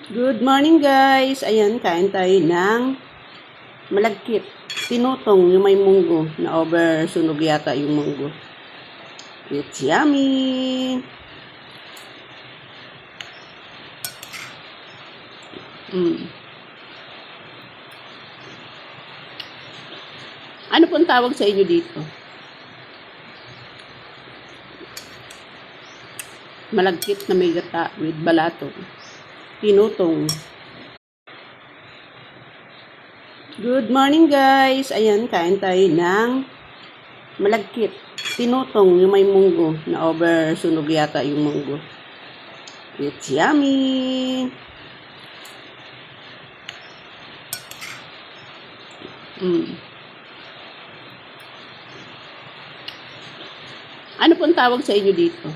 Good morning guys! Ayan, kain tayo ng malagkit. Tinutong yung may munggo na over sunog yata yung munggo. It's yummy! Ano pong tawag sa inyo dito? Malagkit na may gata with balato. Tinutong. Good morning guys! Ayan, kain tayo ng malagkit. Tinutong yung may munggo na over sunog yata yung munggo. It's yummy! Ano pong tawag sa inyo dito?